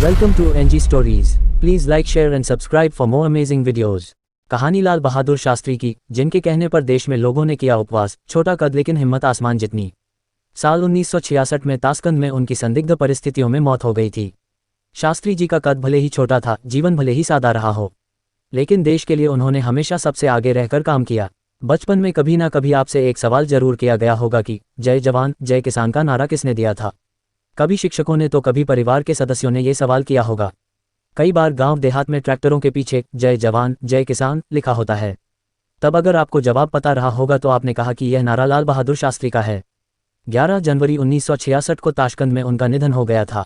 Welcome to NG Stories. Please like, share and subscribe for more amazing videos. कहानी लाल बहादुर शास्त्री की, जिनके कहने पर देश में लोगों ने किया उपवास, छोटा कद लेकिन हिम्मत आसमान जितनी। साल 1966 में ताशकंद में उनकी संदिग्ध परिस्थितियों में मौत हो गई थी। शास्त्री जी का कद भले ही छोटा था, जीवन भले ही सादा रहा हो, लेकिन देश के लिए उन्होंने हमेशा सबसे आगे रहकर काम किया। बचपन में कभी ना कभी आपसे एक सवाल जरूर किया गया होगा कि जय जवान जय किसान का नारा किसने दिया था। कभी शिक्षकों ने तो कभी परिवार के सदस्यों ने ये सवाल किया होगा। कई बार गांव देहात में ट्रैक्टरों के पीछे जय जवान जय किसान लिखा होता है। तब अगर आपको जवाब पता रहा होगा तो आपने कहा कि यह नारा लाल बहादुर शास्त्री का है। 11 जनवरी 1966 को ताशकंद में उनका निधन हो गया था।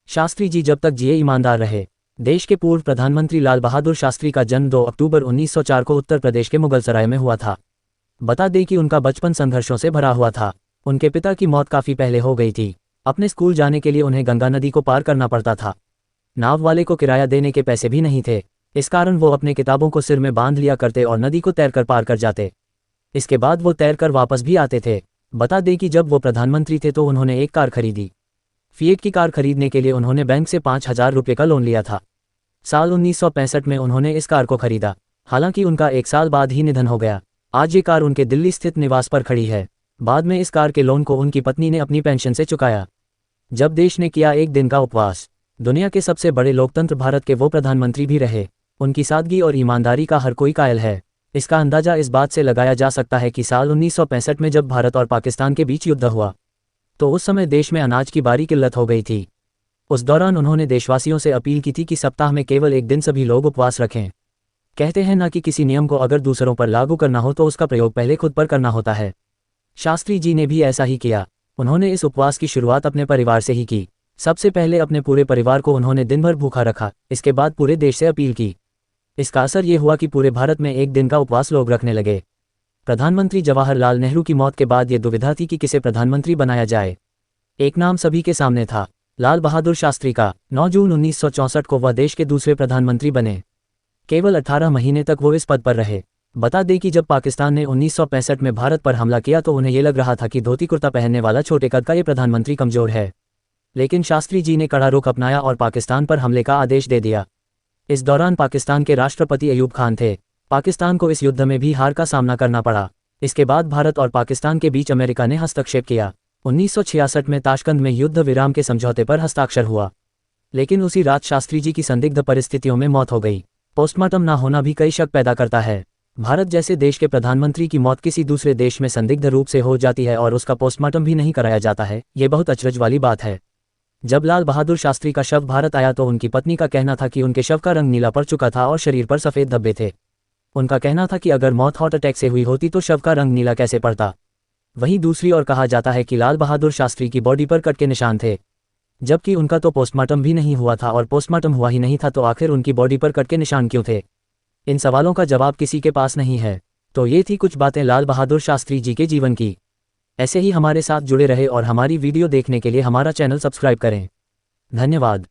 शास्त्री जी जब तक जिए ईमानदार रहे। देश के पूर्व प्रधानमंत्री लाल बहादुर शास्त्री का जन्म 2 अक्टूबर 1904 को उत्तर प्रदेश के मुगलसराय में हुआ था। बता दें कि उनका बचपन संघर्षों से भरा हुआ था। उनके पिता की मौत काफ़ी पहले हो गई थी। अपने स्कूल जाने के लिए उन्हें गंगा नदी को पार करना पड़ता था। नाव वाले को किराया देने के पैसे भी नहीं थे। इस कारण वो अपने किताबों को सिर में बांध लिया करते और नदी को तैरकर पार कर जाते। इसके बाद वो तैरकर वापस भी आते थे। बता दें कि जब वो प्रधानमंत्री थे तो उन्होंने एक कार खरीदी। फिएट की कार खरीदने के लिए उन्होंने बैंक से 5,000 रुपये का लोन लिया था। साल 1965 में उन्होंने इस कार को खरीदा। हालांकि उनका 1 साल बाद ही निधन हो गया। आज ये कार उनके दिल्ली स्थित निवास पर खड़ी है। बाद में इस कार के लोन को उनकी पत्नी ने अपनी पेंशन से चुकाया। जब देश ने किया एक दिन का उपवास, दुनिया के सबसे बड़े लोकतंत्र भारत के वो प्रधानमंत्री भी रहे। उनकी सादगी और ईमानदारी का हर कोई कायल है। इसका अंदाजा इस बात से लगाया जा सकता है कि साल 1965 में जब भारत और पाकिस्तान के बीच युद्ध हुआ तो उस समय देश में अनाज की भारी किल्लत हो गई थी। उस दौरान उन्होंने देशवासियों से अपील की थी कि सप्ताह में केवल एक दिन सभी लोग उपवास रखें। कहते हैं ना कि किसी नियम को अगर दूसरों पर लागू करना हो तो उसका प्रयोग पहले खुद पर करना होता है। शास्त्री जी ने भी ऐसा ही किया। उन्होंने इस उपवास की शुरुआत अपने परिवार से ही की। सबसे पहले अपने पूरे परिवार को उन्होंने दिन भर भूखा रखा। इसके बाद पूरे देश से अपील की। इसका असर ये हुआ कि पूरे भारत में एक दिन का उपवास लोग रखने लगे। प्रधानमंत्री जवाहरलाल नेहरू की मौत के बाद ये दुविधा थी कि किसे प्रधानमंत्री बनाया जाए। एक नाम सभी के सामने था, लाल बहादुर शास्त्री का। 9 जून 1964 को वह देश के दूसरे प्रधानमंत्री बने। केवल 18 महीने तक वो इस पद पर रहे। बता दें कि जब पाकिस्तान ने 1965 में भारत पर हमला किया तो उन्हें ये लग रहा था कि धोती कुर्ता पहनने वाला छोटे कद का ये प्रधानमंत्री कमजोर है। लेकिन शास्त्री जी ने कड़ा रुख अपनाया और पाकिस्तान पर हमले का आदेश दे दिया। इस दौरान पाकिस्तान के राष्ट्रपति अयूब खान थे। पाकिस्तान को इस युद्ध में भी हार का सामना करना पड़ा। इसके बाद भारत और पाकिस्तान के बीच अमेरिका ने हस्तक्षेप किया। 1966 में ताशकंद में युद्ध विराम के समझौते पर हस्ताक्षर हुआ। लेकिन उसी रात शास्त्री जी की संदिग्ध परिस्थितियों में मौत हो गई। पोस्टमार्टम न होना भी कई शक पैदा करता है। भारत जैसे देश के प्रधानमंत्री की मौत किसी दूसरे देश में संदिग्ध रूप से हो जाती है और उसका पोस्टमार्टम भी नहीं कराया जाता है, ये बहुत अचरज वाली बात है। जब लाल बहादुर शास्त्री का शव भारत आया तो उनकी पत्नी का कहना था कि उनके शव का रंग नीला पड़ चुका था और शरीर पर सफ़ेद धब्बे थे। उनका कहना था कि अगर मौत हार्ट अटैक से हुई होती तो शव का रंग नीला कैसे पड़ता। वहीं दूसरी ओर कहा जाता है कि लाल बहादुर शास्त्री की बॉडी पर कट के निशान थे, जबकि उनका तो पोस्टमार्टम भी नहीं हुआ था और पोस्टमार्टम हुआ ही नहीं था तो आखिर उनकी बॉडी पर कट के निशान क्यों थे। इन सवालों का जवाब किसी के पास नहीं है। तो ये थी कुछ बातें लाल बहादुर शास्त्री जी के जीवन की। ऐसे ही हमारे साथ जुड़े रहे और हमारी वीडियो देखने के लिए हमारा चैनल सब्सक्राइब करें। धन्यवाद।